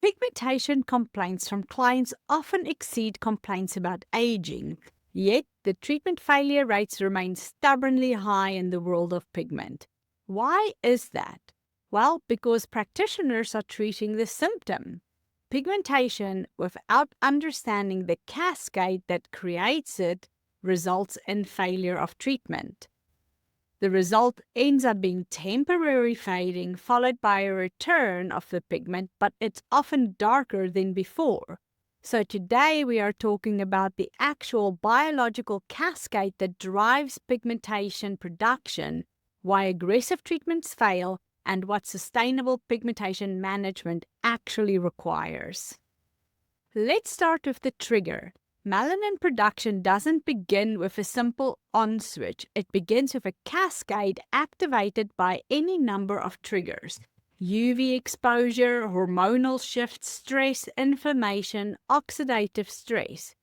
Pigmentation complaints from clients often exceed complaints about aging, yet the treatment failure rates remain stubbornly high in the world of pigment. Why is that? Well, because practitioners are treating the symptom, pigmentation, without understanding the cascade that creates it, results in failure of treatment. The result ends up being temporary fading followed by a return of the pigment, but it's often darker than before. So today we are talking about the actual biological cascade that drives pigmentation production, why aggressive treatments fail, and what sustainable pigmentation management actually requires. Let's start with the trigger. Melanin production doesn't begin with a simple on switch. It begins with a cascade activated by any number of triggers. UV exposure, hormonal shifts, stress, inflammation, oxidative stress.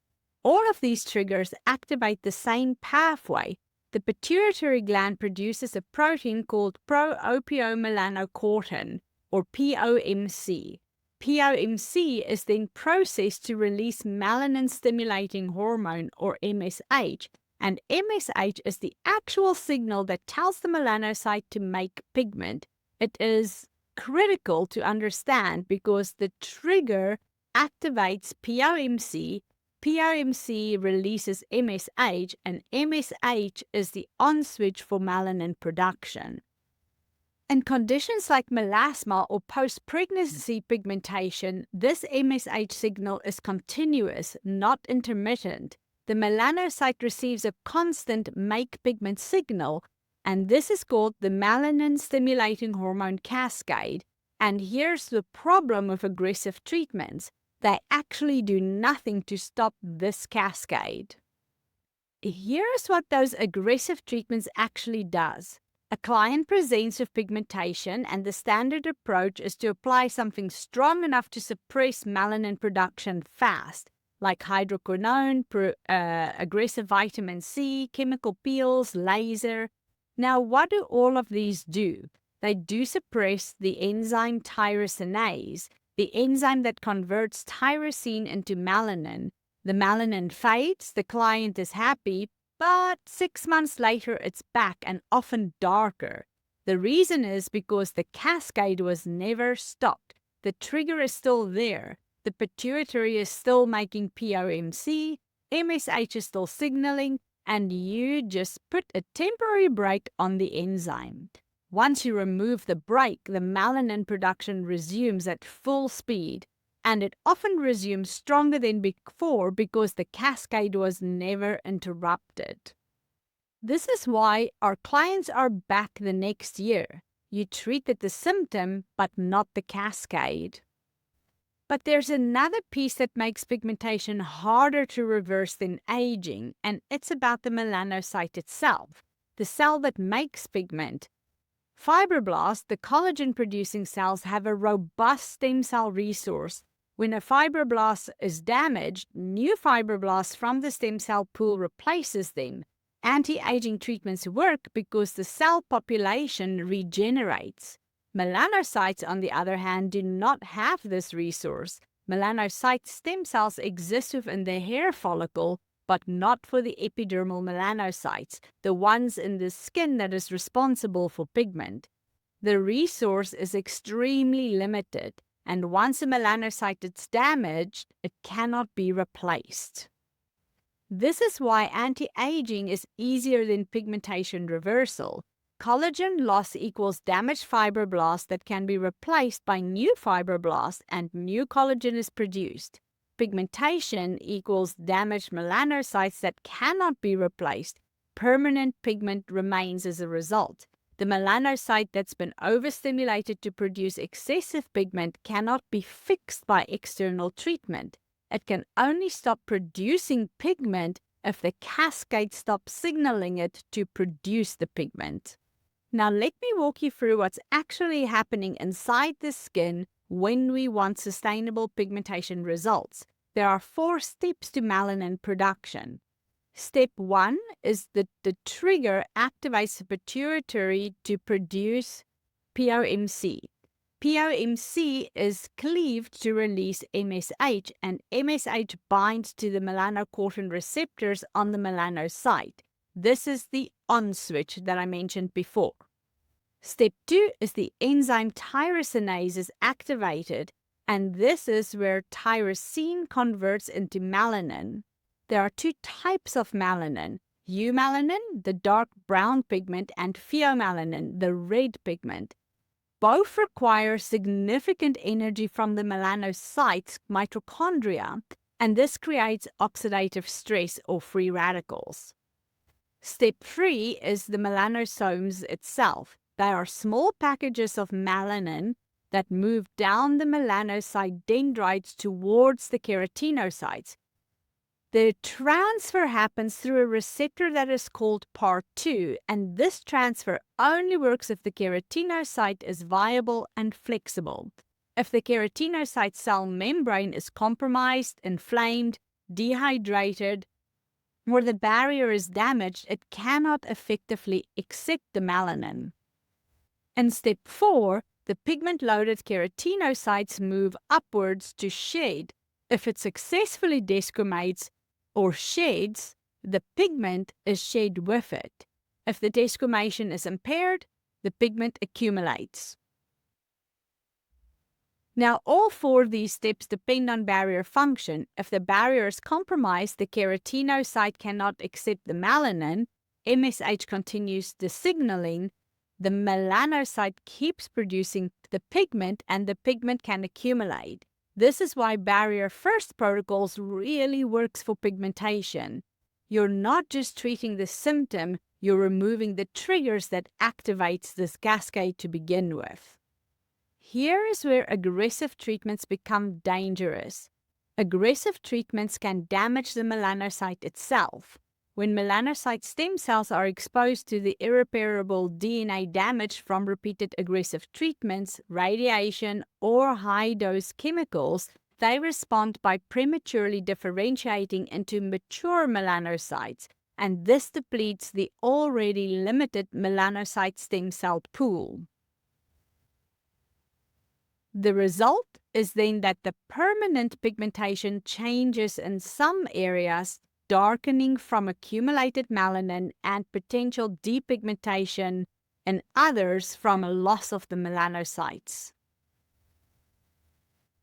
All of these triggers activate the same pathway. The pituitary gland produces a protein called pro-opiomelanocortin, or POMC. POMC is then processed to release melanin-stimulating hormone, or MSH, and MSH is the actual signal that tells the melanocyte to make pigment. It is critical to understand because the trigger activates POMC, POMC releases MSH, and MSH is the on-switch for melanin production. In conditions like melasma or post-pregnancy pigmentation, this MSH signal is continuous, not intermittent. The melanocyte receives a constant make pigment signal, and this is called the melanin-stimulating hormone cascade. And here's the problem with aggressive treatments. They actually do nothing to stop this cascade. Here's what those aggressive treatments actually does. A client presents with pigmentation, and the standard approach is to apply something strong enough to suppress melanin production fast, like hydroquinone, aggressive vitamin C, chemical peels, laser. Now, what do all of these do? They do suppress the enzyme tyrosinase, the enzyme that converts tyrosine into melanin. The melanin fades, the client is happy, but 6 months later, it's back and often darker. The reason is because the cascade was never stopped. The trigger is still there. The pituitary is still making POMC, MSH is still signaling, and you just put a temporary brake on the enzyme. Once you remove the brake, the melanin production resumes at full speed. And it often resumes stronger than before because the cascade was never interrupted. This is why our clients are back the next year. You treated the symptom, but not the cascade. But there's another piece that makes pigmentation harder to reverse than aging, and it's about the melanocyte itself, the cell that makes pigment. Fibroblasts, the collagen-producing cells, have a robust stem cell resource. When a fibroblast is damaged, new fibroblasts from the stem cell pool replaces them. Anti-aging treatments work because the cell population regenerates. Melanocytes, on the other hand, do not have this resource. Melanocyte stem cells exist within the hair follicle, but not for the epidermal melanocytes, the ones in the skin that is responsible for pigment. The resource is extremely limited, and once a melanocyte is damaged, it cannot be replaced. This is why anti-aging is easier than pigmentation reversal. Collagen loss equals damaged fibroblasts that can be replaced by new fibroblasts, and new collagen is produced. Pigmentation equals damaged melanocytes that cannot be replaced. Permanent pigment remains as a result. The melanocyte that's been overstimulated to produce excessive pigment cannot be fixed by external treatment. It can only stop producing pigment if the cascade stops signaling it to produce the pigment. Now let me walk you through what's actually happening inside the skin when we want sustainable pigmentation results. There are 4 steps to melanin production. Step 1 is that the trigger activates the pituitary to produce POMC. POMC is cleaved to release MSH, and MSH binds to the melanocortin receptors on the melanocyte. This is the on switch that I mentioned before. Step 2 is the enzyme tyrosinase is activated, and this is where tyrosine converts into melanin. There are two types of melanin: eumelanin, the dark brown pigment, and pheomelanin, the red pigment. Both require significant energy from the melanocytes, mitochondria, and this creates oxidative stress or free radicals. Step 3 is the melanosomes itself. They are small packages of melanin that move down the melanocyte dendrites towards the keratinocytes. The transfer happens through a receptor that is called PAR2, and this transfer only works if the keratinocyte is viable and flexible. If the keratinocyte cell membrane is compromised, inflamed, dehydrated, or the barrier is damaged, it cannot effectively accept the melanin. In step 4, the pigment-loaded keratinocytes move upwards to shed. If it successfully desquamates or sheds, the pigment is shed with it. If the desquamation is impaired, the pigment accumulates. Now, all 4 of these steps depend on barrier function. If the barrier is compromised, the keratinocyte cannot accept the melanin, MSH continues the signaling, the melanocyte keeps producing the pigment, and the pigment can accumulate. This is why barrier-first protocols really works for pigmentation. You're not just treating the symptom, you're removing the triggers that activates this cascade to begin with. Here is where aggressive treatments become dangerous. Aggressive treatments can damage the melanocyte itself. When melanocyte stem cells are exposed to the irreparable DNA damage from repeated aggressive treatments, radiation, or high-dose chemicals, they respond by prematurely differentiating into mature melanocytes, and this depletes the already limited melanocyte stem cell pool. The result is then that the permanent pigmentation changes in some areas, darkening from accumulated melanin, and potential depigmentation in others from a loss of the melanocytes.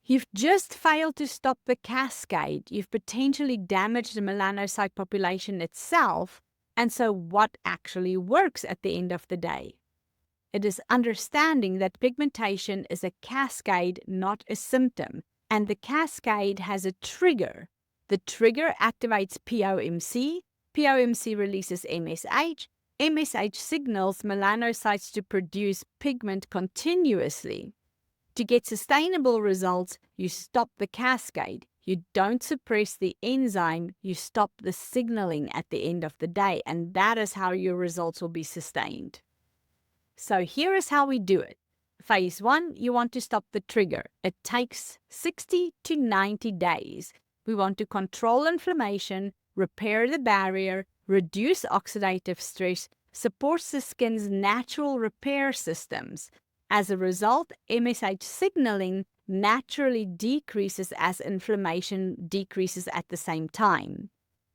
You've just failed to stop the cascade. You've potentially damaged the melanocyte population itself, and so what actually works at the end of the day? It is understanding that pigmentation is a cascade, not a symptom, and the cascade has a trigger. The trigger activates POMC, POMC releases MSH, MSH signals melanocytes to produce pigment continuously. To get sustainable results, you stop the cascade. You don't suppress the enzyme, you stop the signaling at the end of the day, and that is how your results will be sustained. So here is how we do it. Phase 1, you want to stop the trigger. It takes 60 to 90 days. We want to control inflammation, repair the barrier, reduce oxidative stress, supports the skin's natural repair systems. As a result, MSH signaling naturally decreases as inflammation decreases at the same time.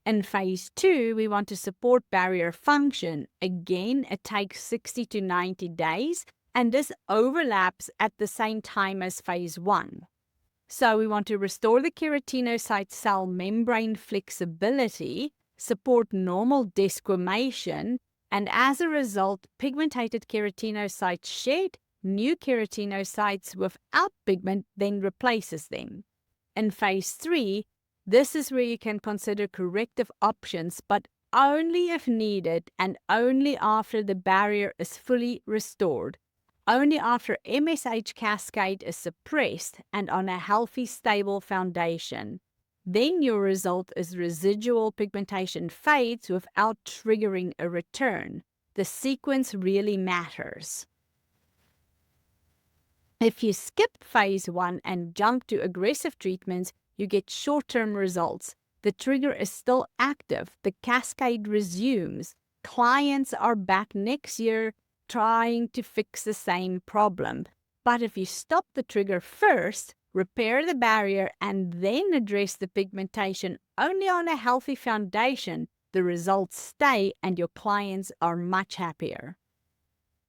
In phase 2, we want to support barrier function. Again, it takes 60 to 90 days, and this overlaps at the same time as phase 1. So we want to restore the keratinocyte cell membrane flexibility, support normal desquamation, and as a result, pigmentated keratinocytes shed, new keratinocytes without pigment then replaces them. In phase 3, this is where you can consider corrective options, but only if needed and only after the barrier is fully restored. Only after MSH cascade is suppressed and on a healthy, stable foundation. Then your result is residual pigmentation fades without triggering a return. The sequence really matters. If you skip phase 1 and jump to aggressive treatments, you get short-term results. The trigger is still active. The cascade resumes. Clients are back next year trying to fix the same problem. But if you stop the trigger first, repair the barrier, and then address the pigmentation only on a healthy foundation, the results stay and your clients are much happier.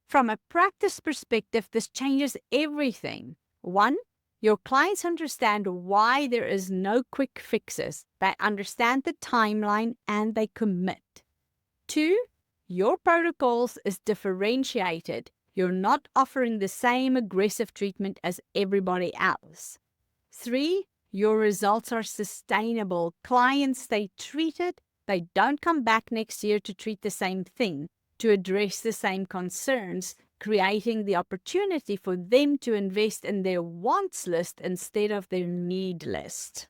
From a practice perspective, this changes everything. 1. Your clients understand why there is no quick fixes. They understand the timeline and they commit. 2. Your protocols is differentiated. You're not offering the same aggressive treatment as everybody else. 3. Your results are sustainable. Clients stay treated. They don't come back next year to treat the same thing, to address the same concerns, creating the opportunity for them to invest in their wants list instead of their need list.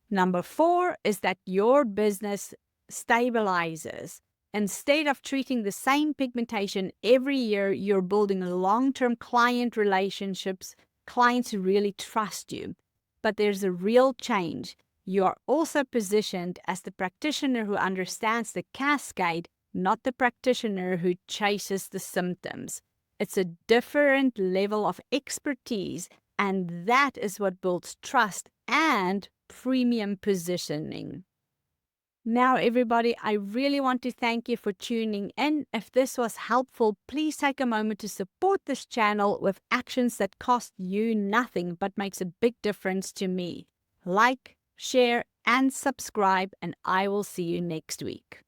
Number 4 is that your business stabilizes. Instead of treating the same pigmentation every year, you're building long-term client relationships, clients who really trust you. But there's a real change. You are also positioned as the practitioner who understands the cascade, not the practitioner who chases the symptoms. It's a different level of expertise, and that is what builds trust and premium positioning. Now, everybody, I really want to thank you for tuning in. If this was helpful, please take a moment to support this channel with actions that cost you nothing but makes a big difference to me. Like, share, and subscribe, and I will see you next week.